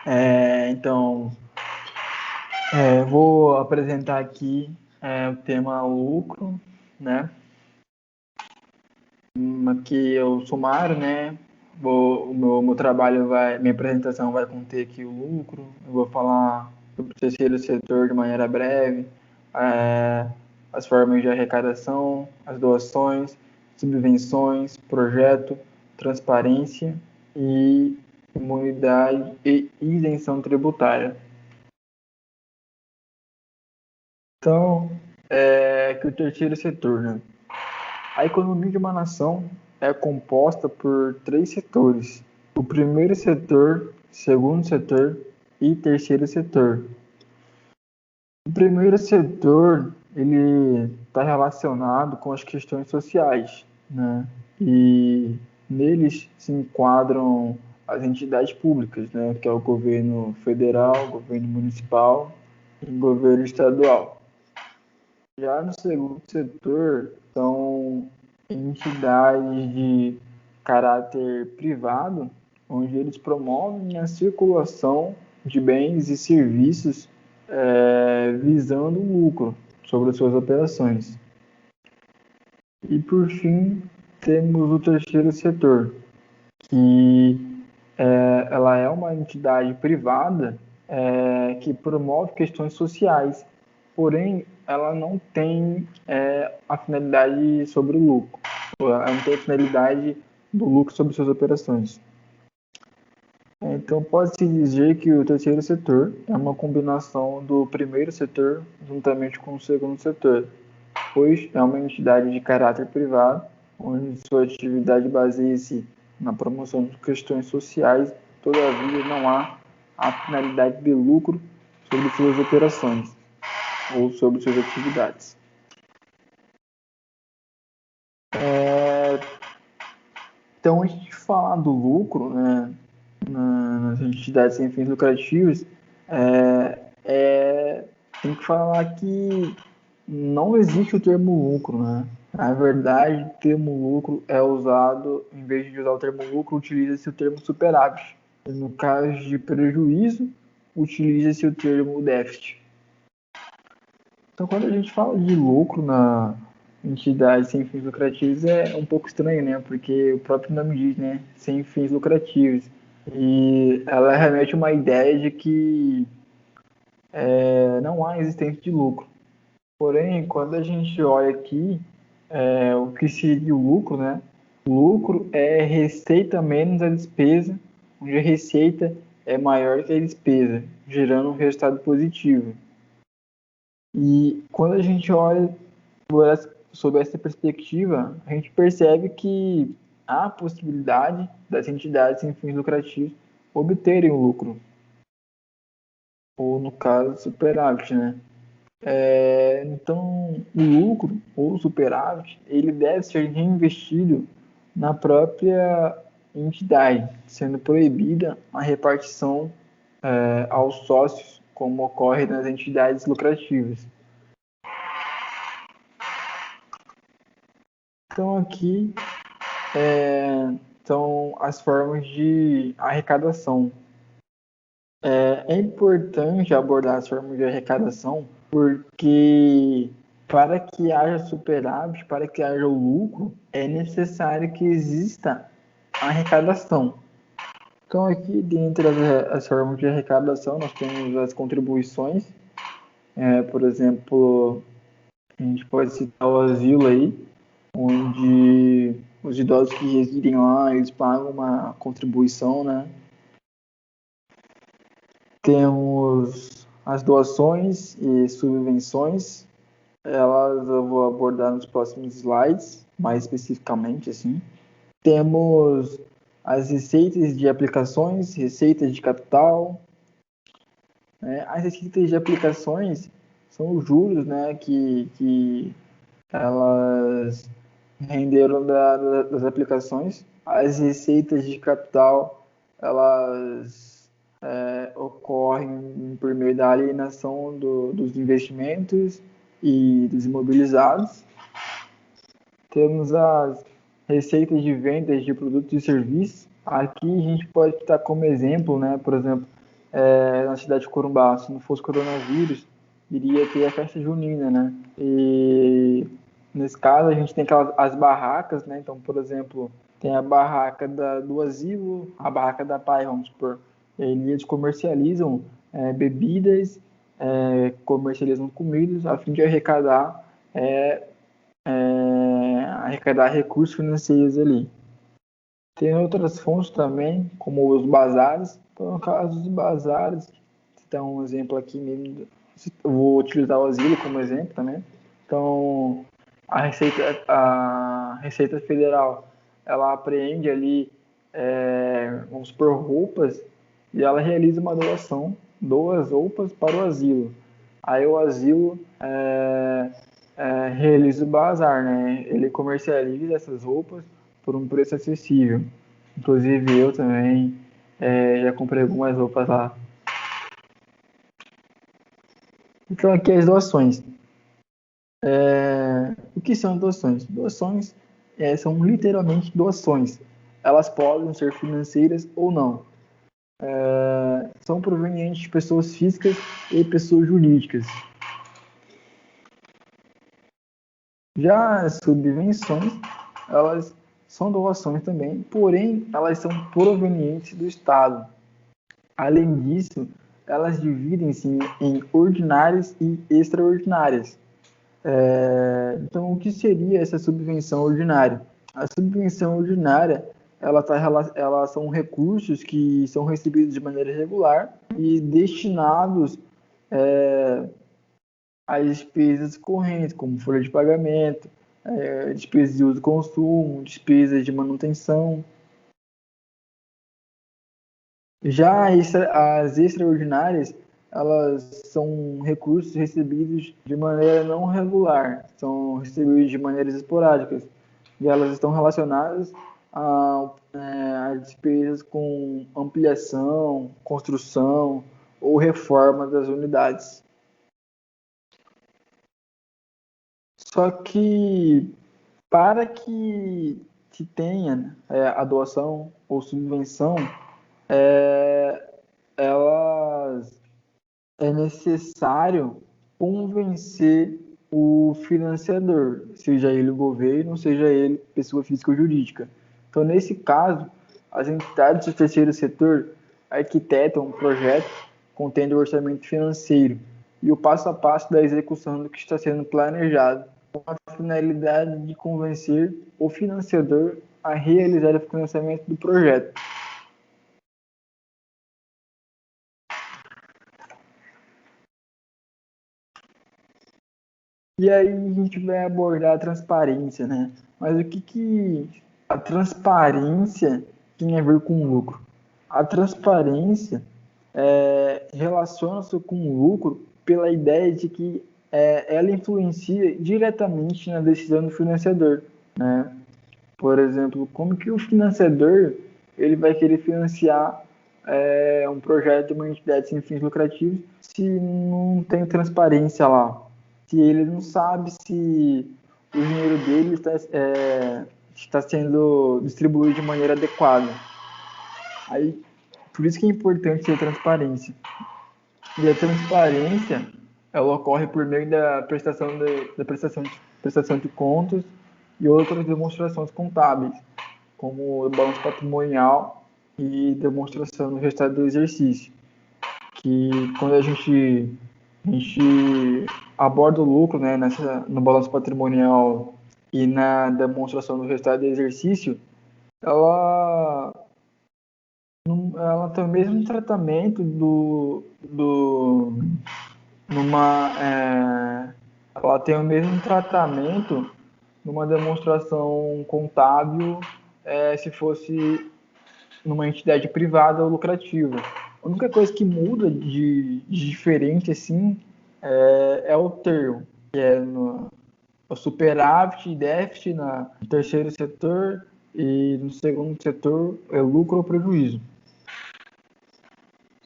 Então, vou apresentar aqui o tema lucro, né? Aqui é o sumário, né? O meu trabalho minha apresentação vai conter aqui o lucro. Eu vou falar sobre o terceiro setor de maneira breve, as formas de arrecadação, as doações, subvenções, projeto, transparência e imunidade e isenção tributária. Então, que o terceiro setor, né? A economia de uma nação é composta por três setores: o primeiro setor, segundo setor e terceiro setor. O primeiro setor ele está relacionado com as questões sociais, né? E neles se enquadram as entidades públicas, né? Que é o governo federal, governo municipal e governo estadual. Já no segundo setor, são entidades de caráter privado, onde eles promovem a circulação de bens e serviços visando o lucro sobre as suas operações. E, por fim, temos o terceiro setor, que ela é uma entidade privada que promove questões sociais, porém ela não tem a finalidade sobre o lucro, ela não tem a finalidade do lucro sobre suas operações. Então pode-se dizer que o terceiro setor é uma combinação do primeiro setor juntamente com o segundo setor, pois é uma entidade de caráter privado, onde sua atividade baseia-se na promoção de questões sociais, todavia não há a finalidade de lucro sobre suas operações ou sobre suas atividades. Então, antes de falar do lucro, né, nas entidades sem fins lucrativos, tem que falar que não existe o termo lucro, né? Na verdade, o termo lucro é usado, em vez de usar o termo lucro, utiliza-se o termo superávit. No caso de prejuízo, utiliza-se o termo déficit. Então, quando a gente fala de lucro na entidade sem fins lucrativos, é um pouco estranho, né? Porque o próprio nome diz, né? Sem fins lucrativos. E ela remete a uma ideia de que não há existência de lucro. Porém, quando a gente olha aqui, o que seria o lucro, né? O lucro é receita menos a despesa, onde a receita é maior que a despesa, gerando um resultado positivo. E quando a gente olha sob essa perspectiva, a gente percebe que há a possibilidade das entidades sem fins lucrativos obterem o lucro, ou no caso, superávit, né? Então, o lucro ou superávit, ele deve ser reinvestido na própria entidade, sendo proibida a repartição aos sócios, como ocorre nas entidades lucrativas. Então, aqui são as formas de arrecadação. É importante abordar as formas de arrecadação porque para que haja superávit, para que haja o lucro, é necessário que exista a arrecadação. Então aqui, dentre as formas de arrecadação, nós temos as contribuições. Por exemplo, a gente pode citar o asilo aí, onde os idosos que residem lá, eles pagam uma contribuição, né? Temos as doações e subvenções. Elas eu vou abordar nos próximos slides, mais especificamente, assim. Temos as receitas de aplicações, receitas de capital. As receitas de aplicações são os juros, né, que elas renderam das aplicações. As receitas de capital, elas ocorrem por meio da alienação dos investimentos e dos imobilizados. Temos as receitas de vendas de produtos e serviços. Aqui a gente pode citar como exemplo, né, por exemplo, na cidade de Corumbá. Se não fosse coronavírus, iria ter a festa junina, né? E nesse caso a gente tem as barracas, né? Então, por exemplo, tem a barraca do asilo, a barraca da Pai, vamos supor. E aí eles comercializam bebidas, comercializam comidas, a fim de é, arrecadar recursos financeiros ali. Tem outras fontes também, como os bazares. Então, no caso dos bazares, então um exemplo aqui mesmo, eu vou utilizar o asilo como exemplo também. Então, a Receita Federal, ela apreende ali, vamos supor, roupas, e ela realiza uma doação, doa as roupas para o asilo. Aí o asilo realiza o bazar, né? Ele comercializa essas roupas por um preço acessível. Inclusive eu também já comprei algumas roupas lá. Então aqui as doações. O que são doações? Doações são literalmente doações. Elas podem ser financeiras ou não. São provenientes de pessoas físicas e pessoas jurídicas. Já as subvenções, elas são doações também, porém elas são provenientes do Estado. Além disso, elas dividem-se em ordinárias e extraordinárias. Então, o que seria essa subvenção ordinária? A subvenção ordinária, ela são recursos que são recebidos de maneira regular e destinados às despesas correntes, como folha de pagamento, despesas de uso e consumo, despesas de manutenção. Já as extraordinárias, elas são recursos recebidos de maneira não regular, são recebidos de maneiras esporádicas, e elas estão relacionadas a despesas com ampliação, construção ou reforma das unidades. Só que para que se tenha a doação ou subvenção, é, elas é necessário convencer o financiador, seja ele o governo, seja ele pessoa física ou jurídica. Então, nesse caso, as entidades do terceiro setor arquitetam um projeto contendo o orçamento financeiro e o passo a passo da execução do que está sendo planejado, com a finalidade de convencer o financiador a realizar o financiamento do projeto. E aí a gente vai abordar a transparência, né? Mas o que a transparência tem a ver com lucro? A transparência relaciona-se com o lucro pela ideia de que ela influencia diretamente na decisão do financiador, né? Por exemplo, como que o financiador ele vai querer financiar um projeto de uma entidade sem fins lucrativos se não tem transparência lá? Se ele não sabe se o dinheiro dele está sendo distribuído de maneira adequada. Aí, por isso que é importante ter transparência. E a transparência, ela ocorre por meio da prestação de contas e outras demonstrações contábeis, como o balanço patrimonial e demonstração do resultado do exercício. Que quando a gente aborda o lucro, né, no balanço patrimonial e na demonstração do resultado do exercício, ela, ela tem o mesmo tratamento numa, ela tem o mesmo tratamento numa demonstração contábil se fosse numa entidade privada ou lucrativa. A única coisa que muda de diferente assim é o termo, que é no superávit e déficit no terceiro setor e no segundo setor é lucro ou prejuízo.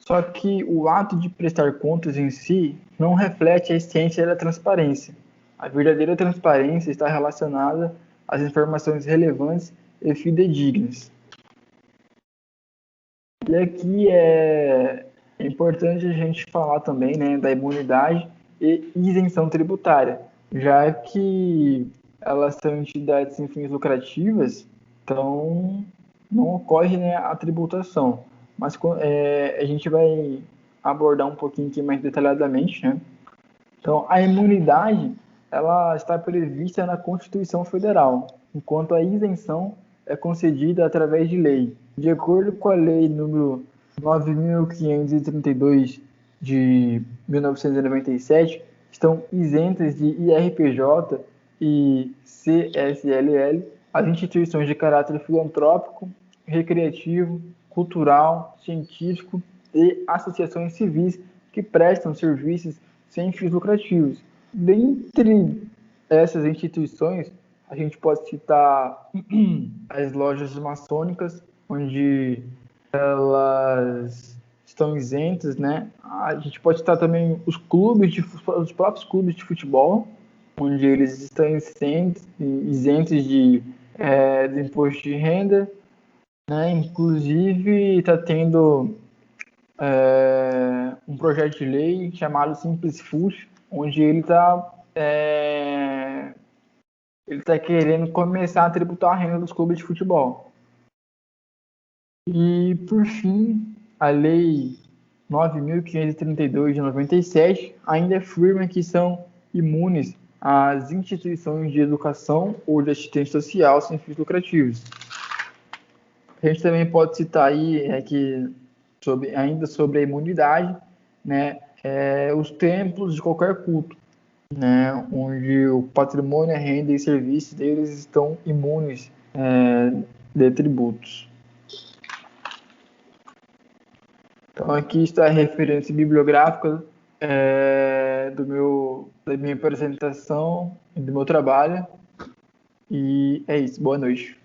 Só que o ato de prestar contas em si não reflete a essência da transparência. A verdadeira transparência está relacionada às informações relevantes e fidedignas. E aqui É importante a gente falar também, né, da imunidade e isenção tributária, já que elas são entidades sem fins lucrativas, então não ocorre, né, a tributação. Mas a gente vai abordar um pouquinho aqui mais detalhadamente, né? Então, a imunidade ela está prevista na Constituição Federal, enquanto a isenção é concedida através de lei. De acordo com a Lei número 9.532 de 1997, estão isentas de IRPJ e CSLL as instituições de caráter filantrópico, recreativo, cultural, científico e associações civis que prestam serviços sem fins lucrativos. Dentre essas instituições, a gente pode citar as lojas maçônicas, onde elas estão isentas, né? A gente pode citar também os próprios clubes de futebol, onde eles estão isentos de imposto de renda, né? Inclusive está tendo um projeto de lei chamado Simples Food, onde ele tá querendo começar a tributar a renda dos clubes de futebol. E, por fim, a Lei 9.532 de 97 ainda afirma que são imunes às instituições de educação ou de assistência social sem fins lucrativos. A gente também pode citar aí ainda sobre a imunidade, né, os templos de qualquer culto, né, onde o patrimônio, a renda e serviços deles estão imunes de tributos. Então aqui está a referência bibliográfica da minha apresentação e do meu trabalho. E é isso. Boa noite.